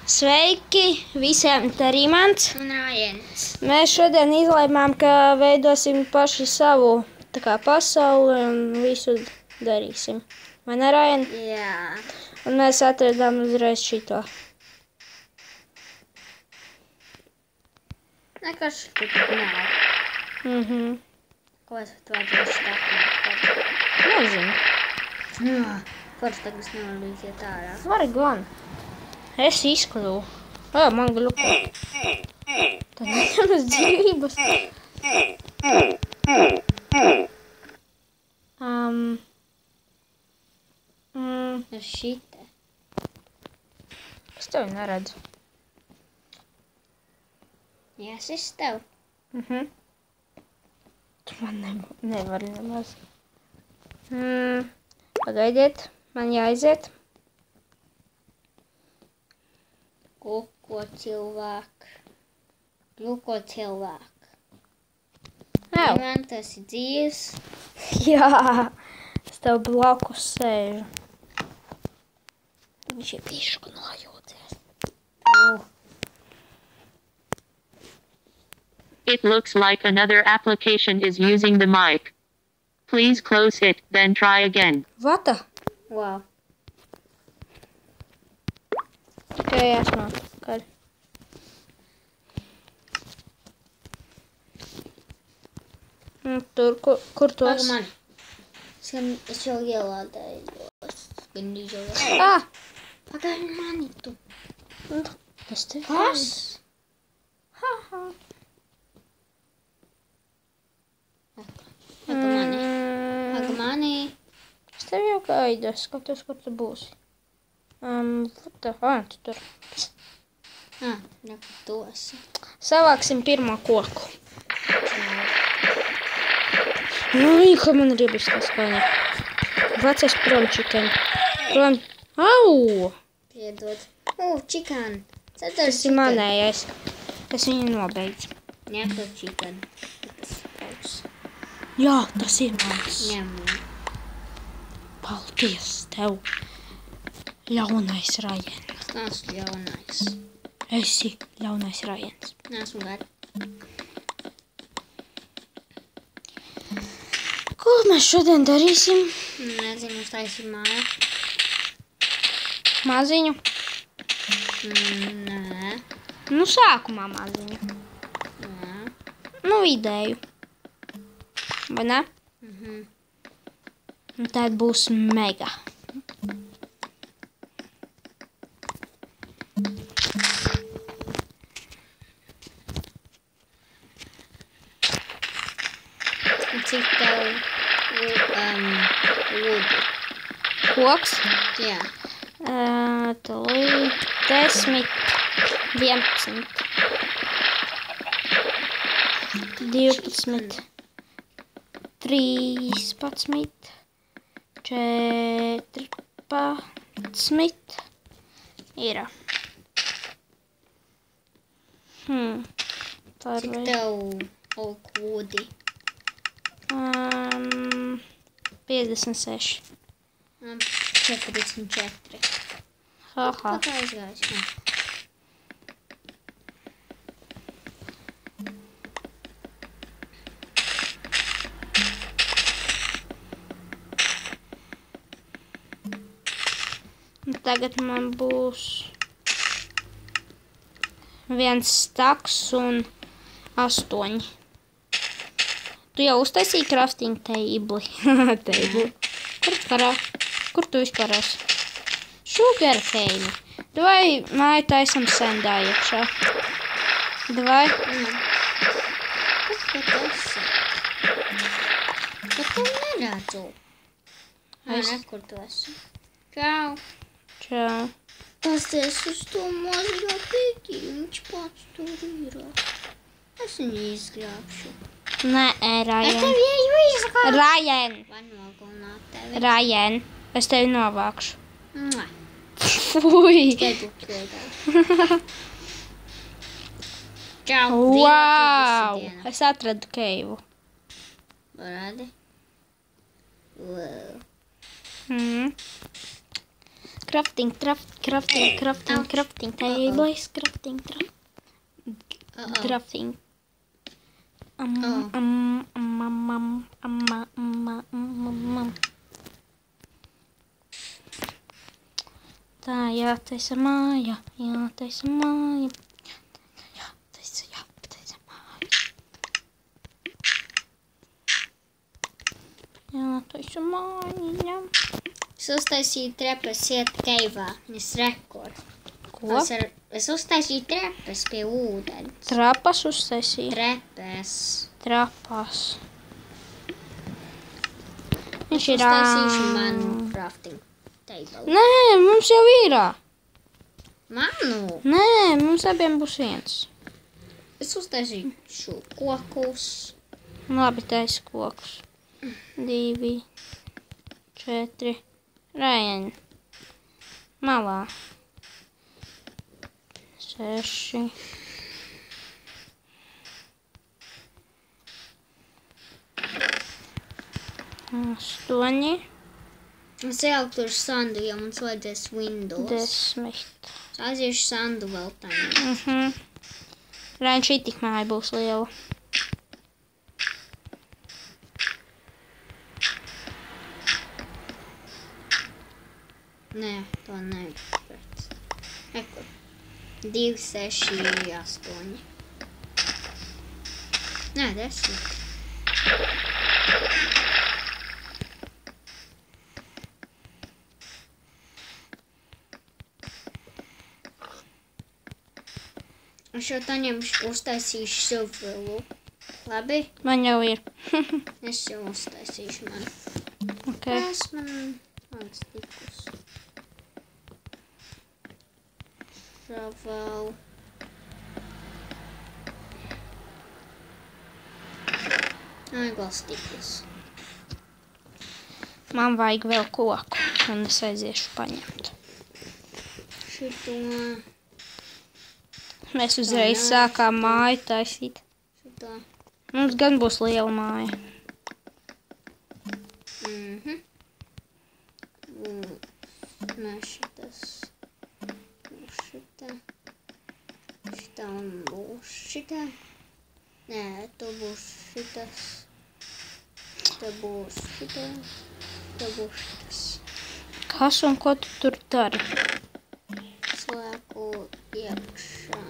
Sveiki visiem, te arī mans. Un Rājens. Mēs šodien izlēmām, ka veidosim paši savu tā kā pasauli un visu darīsim. Vai ne, Rajen? Jā. Un mēs atradām uzreiz šito. Nekas šeit nav. Ko es vajadzēšu stāstīt? Nezinu. Jā. Forši tagad es nevaru iziet ārā. Vari gan. Es izkļuvu. Jā, man glupa. Tad neņemas dzīvības. Ir šite. Es tevi neredzu. Jā, es tev. Tu man nevari nemaz. Pagaidiet, man jāaiziet. Gluko cilvēku. Gluko cilvēku. Jā. Man tas ir dzīves. Jā, es tev blakus sēžu. Viņš ir bišku nojūties. It looks like another application is using the mic. Please close it, then try again. Vata? Wow. Tikai esmu atpakaļ. Tur, kur tu esi? Mani. Es jau ielādēju. Gandrīz jau ielādēju. Pagaidi mani tu. Kas te? Kas? Paga mani. Es tev jau gaidu, es skatos, kur tu būsi. Tu tur. Nekur tu esi. Savāksim pirmo koku. Ai, kā man ribas tas skaņa. Vecais prom, čikeni. Prom. Au! Piedod. Čikan. Tas ir manējais. Es viņu nobeidzu. Ņemtu čikan. Jā, tas ir mans. Ņemu. Paldies tev. Ļaunais Rajens. Es neesmu ļaunais. Esi ļaunais Rajens. Neesmu gari. Ko mēs šodien darīsim? Nezinu, es taisu māju. Maziņu? Nē. Nu, sākumā maziņu. Nē. Nu, vidēju. Vai ne? Un tad būs mega. Cik tev lūdi? Koks? Jā. Tūlīt 10, 11, 12, 13, 14 ir. Cik tev lūdi? 56. 44. Haha. Pat aizgājis. Tagad man būs 1 staks un 8. Tu jau uztaisīji crafting table. Kur tu vispār esi? Sugar cane. Davai māju taisam sendā iekšā. Davai. Kas pat esi? Bet tu neredzu. Kur tu esi? Čau. Čau. Pasties uz to maziņo pīķi. Viņš pats tur ir. Es viņu izglābšu. Nē, Es Rajen. tevi jau izglābšu. Rajen. Vai nogalināt tevi? Rajen. Es tevi novākšu. Mua. Fui. Tikai buklēdā. Čau. Wow. Es atradu keivu. Parādi. Wow. Crafting tables, crafting. Tā, jātaisa māja, jātaisa māja. Jātaisa māja. Es uztaisīju trepas iet keivā, es rekord. Ko? Es uztaisīju trepas pie ūdens. Trapas uztaisīja. Trepas. Trapas. Es Viņš ir uztaisīšu manu crafting table. Nē, mums jau ir. Manu? Nē, mums abiem būs viens. Es uztaisīšu kokus. Labi, taisa kokus. 2, 4. Rajan. Malā. 6. 8. Es ieliku tur sandu, jo mums vajadzēs Windows. 10. Es aiziešu sandu vēl tā. Rajan, šī tik māja būs liela. Nē, to nevajag. Ekur. 2, 6, 8. Nē, 10. Es jau taņem uztaisīšu silfrilu. Labi? Man jau ir. Es jau uztaisīšu man. Ok. Kas man vajag tikus? Vēl. Vēl stiklus. Man vajag vēl koku, un es aiziešu paņemt. Šito. Mēs uzreiz sākām māju taisīt. Šito. Mums gan būs liela māja. Nē, šitas. Šitā un būs šitā. Nē, tu būs šitas. Te būs šitā. Te būs šitas. Kas un ko tu tur dari? Slēku iekšā.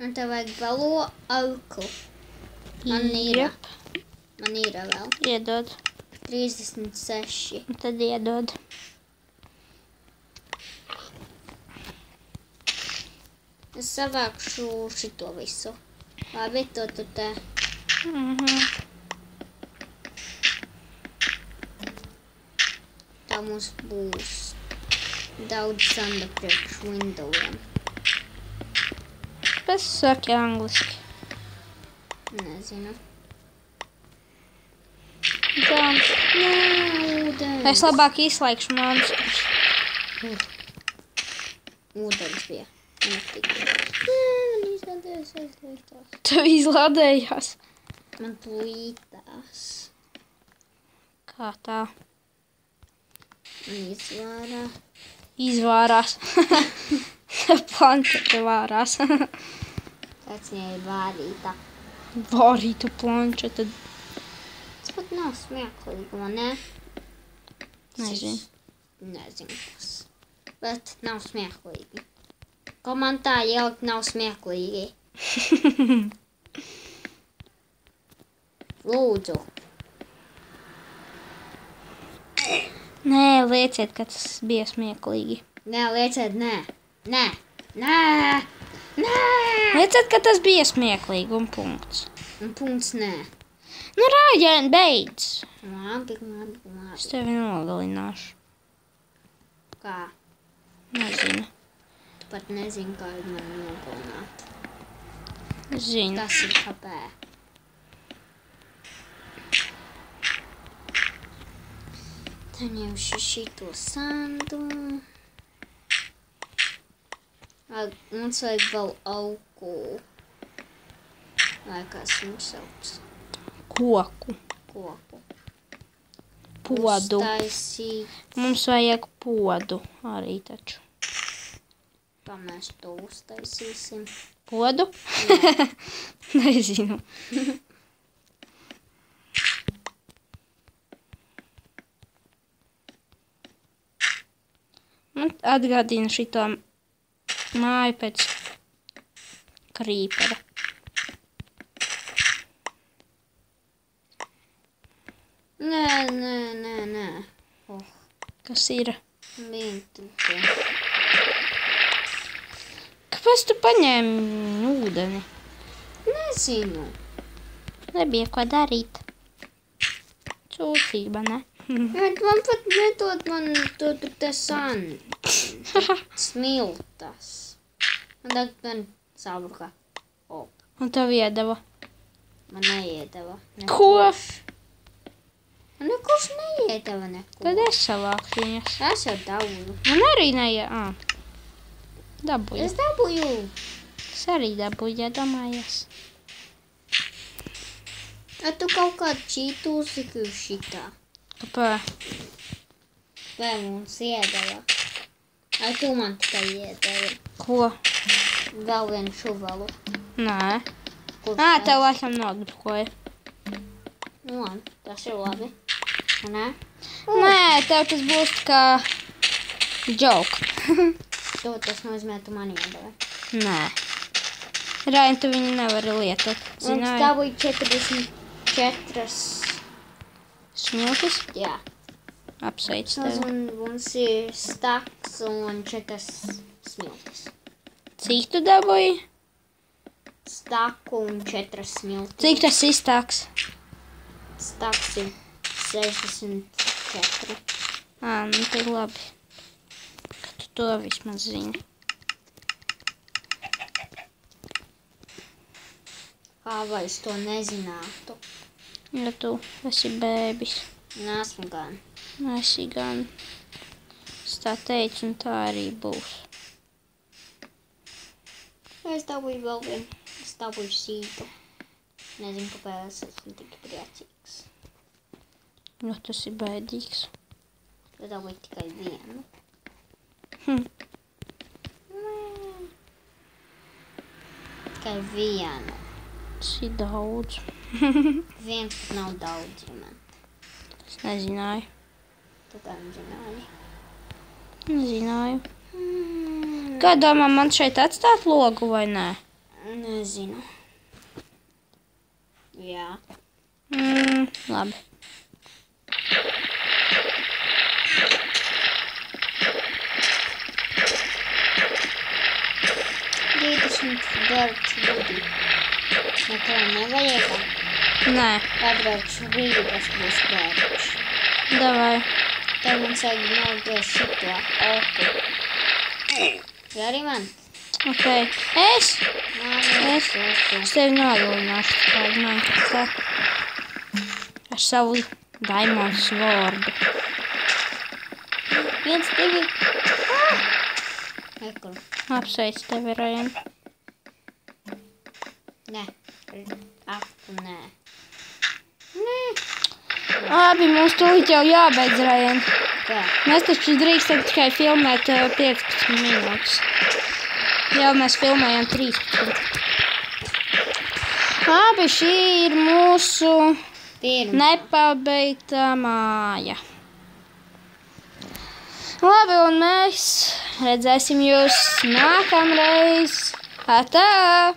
Un tev vajag velo auku. Man ir vēl. Iedod. 36. Un tad iedod. Es savākšu šito visu. Labi, to tu te. Tā mums būs daudz sanda priekš Windowiem. Kas saki angliski? Nezinu. Tā. Nē, ūdens. Es labāk izslēgšu monstrus. Ūdens bija. Man izlādējās aizliegtās. Tev izlādējās. Man plītās. Kā tā? Man Izvārās. Planšete vārās. Kāds viņai ir vārīta. Vārītu planšete. Tas pat nav smieklīgi, man ne? Nezinu. Nezinu kas. Bet nav smieklīgi. Ko man tā ielikt nav smieklīgi? Lūdzu. Nē, lieciet, ka tas bija smieklīgi. Nē, lieciet, nē. Nē. Nē. Nē. Lieciet, ka tas bija smieklīgi un punkts. Un punkts nē. Nu, Rājēn, beidz. Labi. Es tevi nogalināšu. Kā? Nezinu. Tu pat nezini, kā mani nogalināt. Zinu. Tas ir kāpēc. Tad ņemšu šito sandu. Mums vajag vēl auku. Vai kas viņu sauc? Koku. Koku. Podu. Uztaisīt. Mums vajag podu arī taču. Kā mēs to uztaisīsim? Podu? Nezinu. Man atgādina šito māju pēc krīpera. Nē. Kas ir? Mītute. Kāpēc tu paņēmi ūdeni? Nezinu. Nebija ko darīt. Sūtība, ne? Bet man pat nedod man to tur te smiltas. Man tagad man sabruka. O, Un tev iedeva. man neiedeva. Ko? Man nekurš neiedeva neko. Tad es savākšu viņas. Es jau dabūju. Man arī neiedeva. Dabūju. Es dabūju. Es arī dabūju, ja domājies. A tu kaut kādu čītu uzliki uz šitā. Kāpēc? Vai mums iedeva? A tu man tikai iedeva. Ko? Vēl vienu šuvalu. Nē. Kurš Tev tas? laikam nodrukoja. Nu, tas ir labi. Nē? Nē, tev tas būs kā joke. To tas nozīmē, tu man iedeva. Nē. Raini, tu viņu nevari lietot. Mums Zināji? dabūja 44. Smiltis? Jā. Apsveic Tas tevi. un mums ir staks un 4 smiltis. Cik tu dabūji? Staku un 4 smiltis. Cik tas izstāks? Staks ir 64. Nu tad labi. Ka tu to vismaz zini. Kā vai es to nezinātu? Ja tu esi bēbis. Nesmu gan. Esi gan. Es tā teicu, un tā arī būs. Es dabūju vēl vienu. Es dabūju sītu. Nezinu, kāpēc es esmu tik priecīgs. Jo tas ir bēdīgs. Es dabūju tikai vienu. Tikai vienu. Tas ir daudz. Viens pat nav daudz, ja man. Es nezināju. Tu tā nezināji. Nezināju. Kā domā, man šeit atstāt logu vai nē? Nezinu. Jā. Labi. Budi. Neko nevajag. Nē, Atvērt brīvības būs vērts. davai. Tev mums vajag nogriezt šito oku. Ja arī man? Ok. Es Es. tevi novilināšu tādu Minecraftā. Ar savu Diamond Swordu. 1, 2. Nekur. Apsveic tevi, Rajan. Nē. Aku nē. Labi, mums tūlīt jau jābeidz, Rajan. Kā? Mēs taču drīkstam tikai filmēt 15 minūtes. Jau mēs filmējam 13. Labi, šī ir mūsu Pirma. nepabeigtā māja. Labi, un mēs redzēsim jūs nākamreiz. Atā!